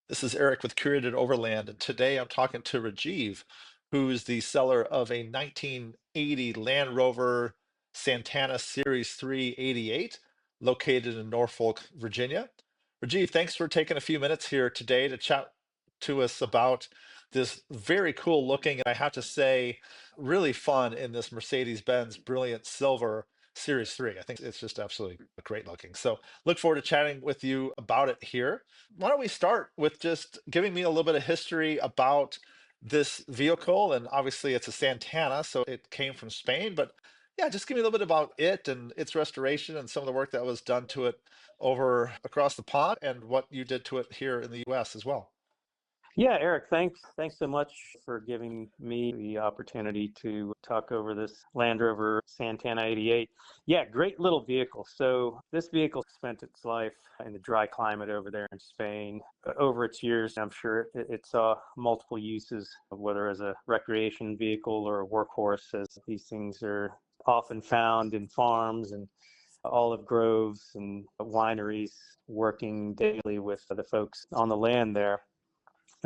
This is Eric with Curated Overland, and today I'm talking to Rajiv, who is the seller of a 1980 Land Rover Santana Series 3 88, located in Norfolk, Virginia. Rajiv, thanks for taking a few minutes here today to chat to us about this very cool looking, and I have to say, really fun in this Mercedes-Benz Brilliant Silver Series 3. I think it's just absolutely great looking. So look forward to chatting with you about it here. Why don't we start with just giving me a little bit of history about this vehicle? And obviously, it's a Santana, so it came from Spain. But yeah, just give me a little bit about it and its restoration and some of the work that was done to it over across the pond and what you did to it here in the US as well. Yeah, Eric, thanks so much for giving me the opportunity to talk over this Land Rover Santana 88. Yeah, great little vehicle. So this vehicle spent its life in the dry climate over there in Spain. Over its years, I'm sure it saw multiple uses, whether as a recreation vehicle or a workhorse, as these things are often found in farms and olive groves and wineries, working daily with the folks on the land there.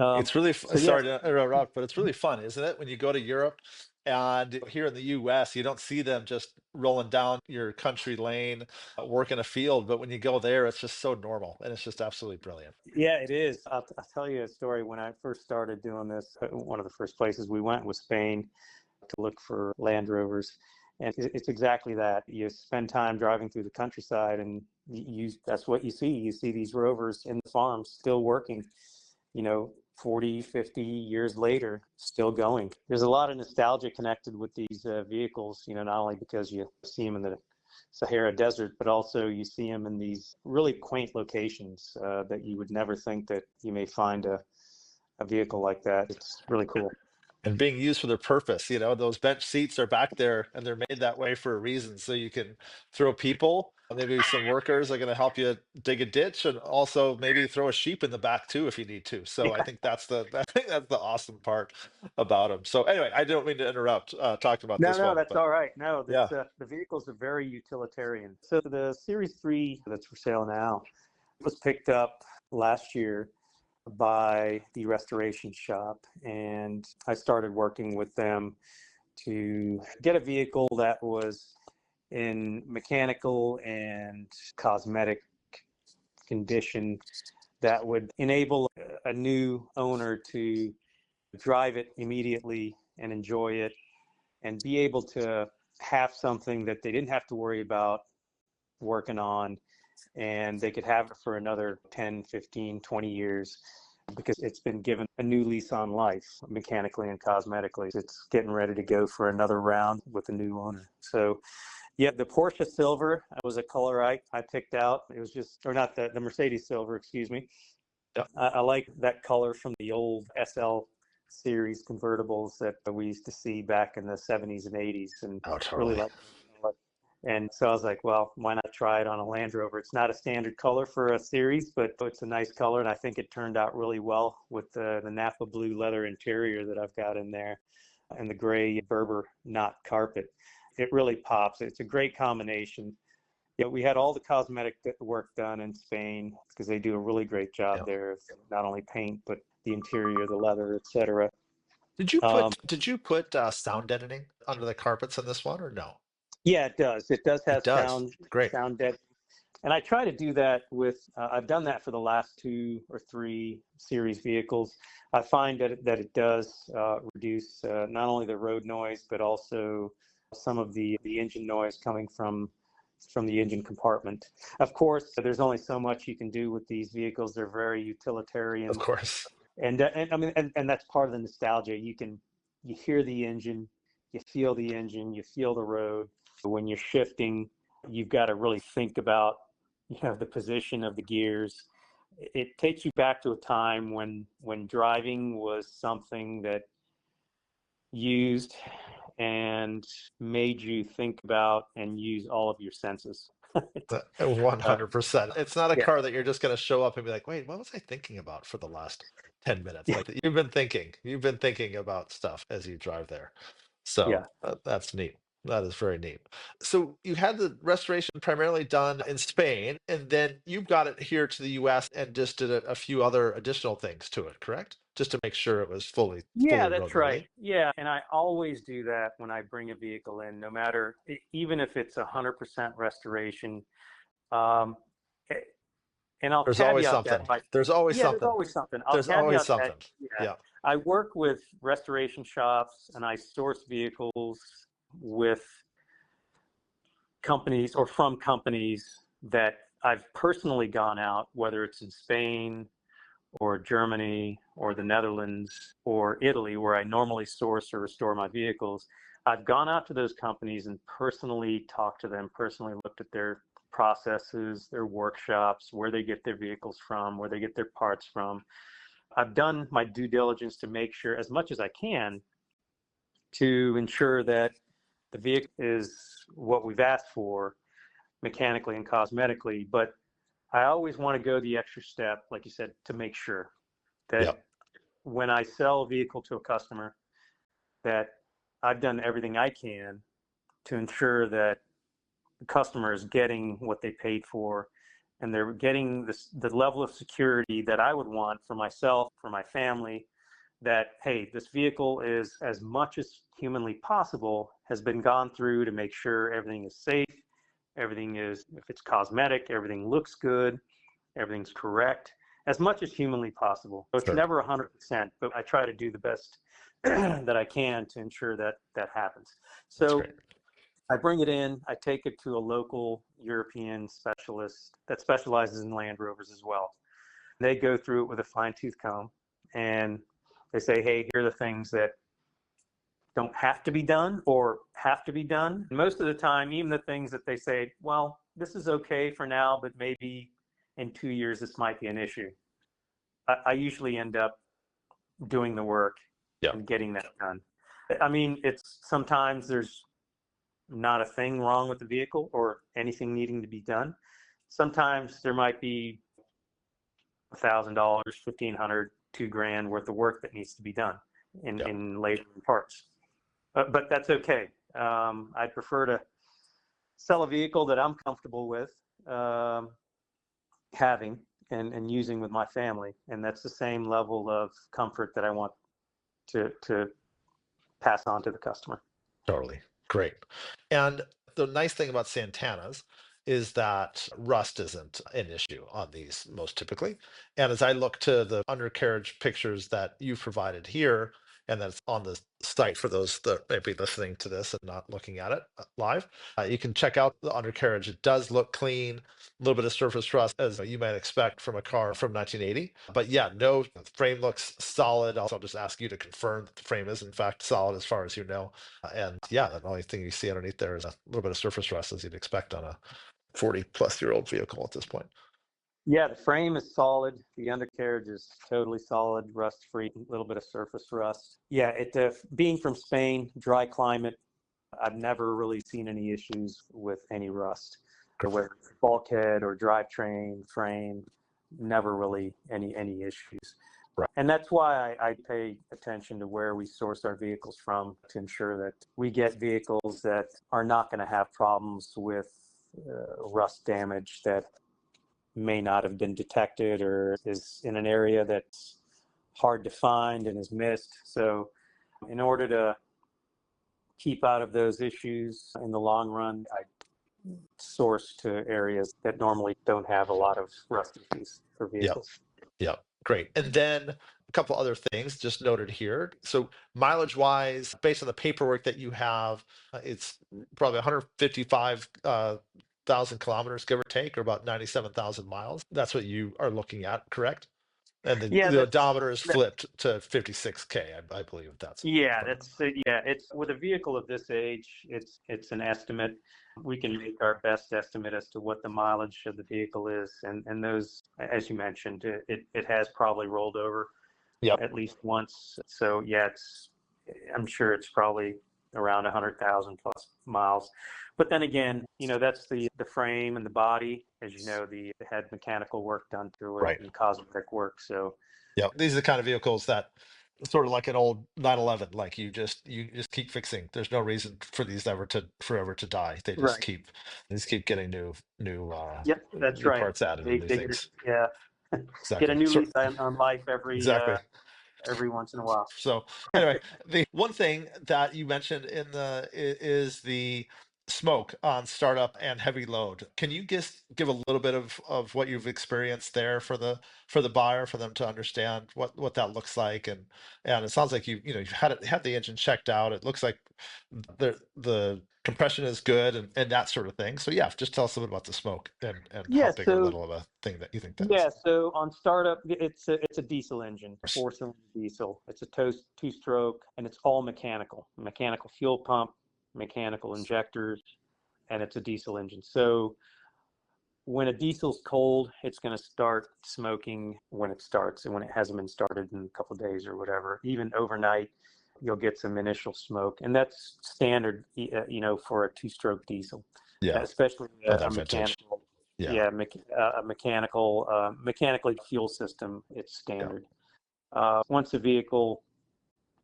It's really, So yes, sorry to interrupt, but it's really fun, isn't it? When you go to Europe and here in the US, you don't see them just rolling down your country lane, working a field. But when you go there, it's just so normal and it's just absolutely brilliant. yeah, it is. I'll tell you a story. When I first started doing this, one of the first places we went was Spain to look for Land Rovers. And it's exactly that. You spend time driving through the countryside and that's what you see. You see these Rovers in the farms still working, 40, 50 years later, still going. There's a lot of nostalgia connected with these vehicles, not only because you see them in the Sahara Desert, but also you see them in these really quaint locations that you would never think that you may find a vehicle like that. It's really cool. And being used for their purpose. Those bench seats are back there and they're made that way for a reason. So you can throw people, maybe some workers are going to help you dig a ditch, and also maybe throw a sheep in the back too if you need to. So I think that's the I think that's the awesome part about them. So anyway, I don't mean to interrupt talking about No, this no, one, that's but all right. No, yeah. the vehicles are very utilitarian. So the Series 3 that's for sale now was picked up last year by the restoration shop, and I started working with them to get a vehicle that was in mechanical and cosmetic condition that would enable a new owner to drive it immediately and enjoy it and be able to have something that they didn't have to worry about working on, and they could have it for another 10, 15, 20 years because it's been given a new lease on life mechanically and cosmetically. It's getting ready to go for another round with a new owner. So yeah, the Porsche Silver was a color I picked out. It was just, or not the Mercedes Silver, excuse me. Yeah. I like that color from the old SL series convertibles that we used to see back in the 70s and 80s, and Oh, really totally. like it. And so I was like, well, why not try it on a Land Rover? It's not a standard color for a series, but it's a nice color, and I think it turned out really well with the Nappa blue leather interior that I've got in there and the gray Berber knot carpet. It really pops. It's a great combination. Yeah, we had all the cosmetic work done in Spain because they do a really great job Yeah. there of not only paint but the interior, the leather, etc. Did you Um, put did you put sound deadening under the carpets in this one or no? yeah, it does. It does It have does. Great. sound dead, and I try to do that with. I've done that for the last 2 or 3 series vehicles. I find that it does reduce not only the road noise but also some of the engine noise coming from the engine compartment. Of course, there's only so much you can do with these vehicles. They're very Of utilitarian, course. and I mean, and that's part of the nostalgia. You hear the engine, you feel the road. When you're shifting, you've got to really think about the position of the gears. It takes you back to a time when driving was something that used and made you think about and use all of your senses. 100%. It's not a Yeah, car that you're just going to show up and be like, wait, what was I thinking about for the last 10 minutes? yeah, Like you've been thinking about stuff as you drive there. yeah. So that's neat. That is very neat. So you had the restoration primarily done in Spain, and then you got it here to the US and just did a few other additional things to it, correct? Just to make sure it was Yeah, fully that's roadworthy. right. Yeah, and I always do that when I bring a vehicle in, no matter even if it's 100% restoration. Um, eh, and I'll There's always caveat that something. by, There's always yeah, there's something. always something. I'll There's always caveat that, something. yeah, Yeah, I work with restoration shops and I source vehicles with companies or from companies that I've personally gone out, whether it's in Spain or Germany or the Netherlands or Italy, where I normally source or restore my vehicles. I've gone out to those companies and personally talked to them, personally looked at their processes, their workshops, where they get their vehicles from, where they get their parts from. I've done my due diligence to make sure, as much as I can, to ensure that the vehicle is what we've asked for mechanically and cosmetically. But I always want to go the extra step, like you said, to make sure yeah, that when I sell a vehicle to a customer, that I've done everything I can to ensure that the customer is getting what they paid for and they're getting the level of security that I would want for myself, for my family, that, hey, this vehicle is, as much as humanly possible, has been gone through to make sure everything is safe, everything is, if it's cosmetic, everything looks good, everything's correct, as much as humanly possible. So it's sure. never 100%, but I try to do the best that I can to ensure that that happens. That's So great. I bring it in, I take it to a local European specialist that specializes in Land Rovers as well. They go through it with a fine tooth comb and they say, hey, here are the things that don't have to be done or have to be done. Most of the time, even the things that they say, well, this is okay for now, but maybe in 2 years this might be an issue. I usually end up doing the work Yeah, and getting that done. I mean, it's sometimes there's not a thing wrong with the vehicle or anything needing to be done. Sometimes there might be $1,000, 1,500, 2 grand worth of work that needs to be done yeah, in labor and parts. But that's okay. I'd prefer to sell a vehicle that I'm comfortable with having and using with my family. And that's the same level of comfort that I want to pass on to the customer. totally. Great. And the nice thing about Santanas is that rust isn't an issue on these most typically. And as I look to the undercarriage pictures that you've provided here, and that's on the site for those that may be listening to this and not looking at it live, you can check out the undercarriage. It does look clean, a little bit of surface rust as you might expect from a car from 1980. But yeah, no, the frame looks solid. Also, I'll just ask you to confirm that the frame is in fact solid as far as you know. And yeah, the only thing you see underneath there is a little bit of surface rust as you'd expect on a 40-plus-year-old vehicle at this point. Yeah, the frame is solid. The undercarriage is totally solid, rust free, a little bit of surface rust. Yeah, being from Spain, dry climate, I've never really seen any issues with any rust. Whether it's bulkhead or drivetrain, frame, never really any issues. Right. And that's why I pay attention to where we source our vehicles from to ensure that we get vehicles that are not going to have problems with rust damage that may not have been detected or is in an area that's hard to find and is missed. So in order to keep out of those issues in the long run, I source to areas that normally don't have a lot of rust issues for Yeah. vehicles. Yeah, great. And then a couple other things just noted here. So mileage wise, based on the paperwork that you have, it's probably 155 thousand kilometers, give or take, or about 97,000 miles. That's what you are looking at, correct? And Yeah, the that's odometer is flipped to 56K, I believe that's yeah, correct. that's yeah. It's with a vehicle of this age, it's an estimate. We can make our best estimate as to what the mileage of the vehicle is, and those, as you mentioned, it has probably rolled over Yep. at least once. So yeah, I'm sure it's probably around 100,000 plus miles. But then again, that's the frame and the body. As you know, the had mechanical work done to it Right. and cosmetic work. So Yeah, these are the kind of vehicles that sort of like an old 911, like you just keep fixing. There's no reason for these ever to forever to die. Right. They just keep getting Yep, that's new right. parts added and new They get things. yeah, get a Exactly. new So lease on life exactly. every once in a while. So anyway, the one thing that you mentioned is the smoke on startup and heavy load. Can you just give a little bit of what you've experienced there for the buyer, for them to understand what that looks like? And it sounds like you've had the engine checked out. It looks like the compression is good and that sort of thing. So yeah, just tell us a bit about the smoke and how Yeah, big or so little of a thing that you think that is. yeah, so on startup, it's a diesel engine, four-cylinder diesel. It's a two-stroke, and it's all mechanical fuel pump, mechanical injectors, and it's a diesel engine. So when a diesel's cold, it's going to start smoking when it starts, and when it hasn't been started in a couple of days or whatever, even overnight, you'll get some initial smoke, and that's standard, for a two-stroke diesel, Yeah, especially of a that vintage. mechanical, Yeah, yeah, a mechanically fuel system. It's yeah, standard. Once a vehicle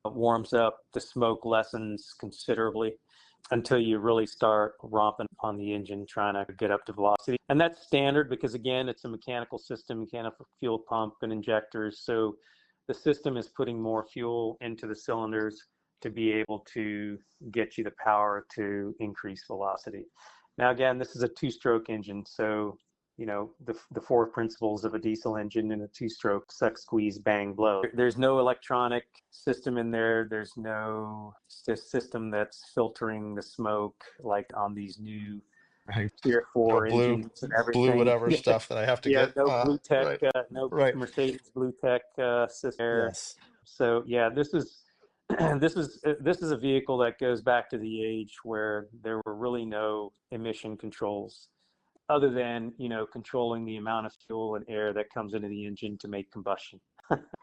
warms up, the smoke lessens considerably until you really start romping on the engine trying to get up to velocity. And that's standard because, again, it's a mechanical system, mechanical fuel pump and injectors. So the system is putting more fuel into the cylinders to be able to get you the power to increase velocity. Now, again, this is a two-stroke engine. So the four principles of a diesel engine in a two-stroke: suck, squeeze, bang, blow. There's no electronic system in there. There's no system that's filtering the smoke like on these new right. Tier No 4 blue, engines and blue everything. whatever stuff that I have to Yeah, get. no blue tech, Right, no right. Mercedes blue tech system there. Yes. So yeah, this is this is a vehicle that goes back to the age where there were really no emission controls other than controlling the amount of fuel and air that comes into the engine to make combustion.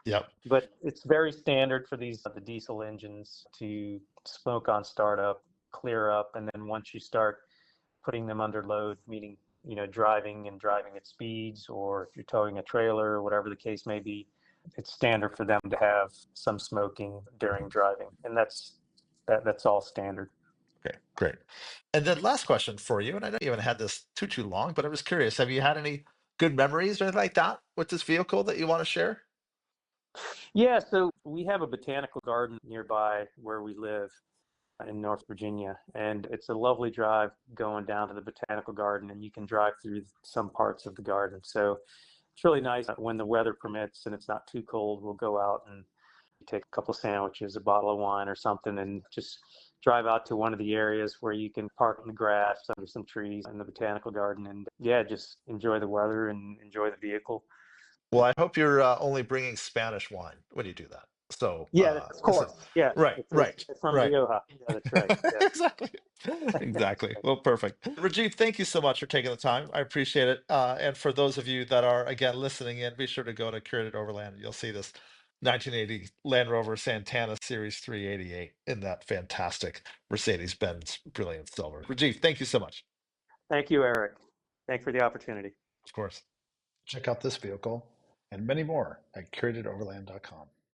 Yep. But it's very standard for the diesel engines to smoke on startup, clear up, and then once you start putting them under load, meaning driving at speeds, or if you're towing a trailer or whatever the case may be, it's standard for them to have some smoking during driving, and that's all standard. Okay, great. And then last question for you, and I know you haven't had this too long, but I was curious, have you had any good memories or anything like that with this vehicle that you want to share? Yeah, so we have a botanical garden nearby where we live in North Virginia, and it's a lovely drive going down to the botanical garden, and you can drive through some parts of the garden. So it's really nice when the weather permits and it's not too cold. We'll go out and take a couple of sandwiches, a bottle of wine or something, and just drive out to one of the areas where you can park in the grass under some trees in the botanical garden, and yeah, just enjoy the weather and enjoy the vehicle. Well, I hope you're only bringing Spanish wine when you do that. So Yeah, of listen, course. Yeah, right, right, it's from right. Rioja. Yeah, that's right. Yeah. Exactly. Exactly. Well, perfect. Rajiv, thank you so much for taking the time. I appreciate it. And for those of you that are, again, listening in, be sure to go to Curated Overland. You'll see this 1980 Land Rover Santana Series 388 in that fantastic Mercedes-Benz Brilliant Silver. Rajiv, thank you so much. Thank you, Eric. Thanks for the opportunity. Of course. Check out this vehicle and many more at curatedoverland.com.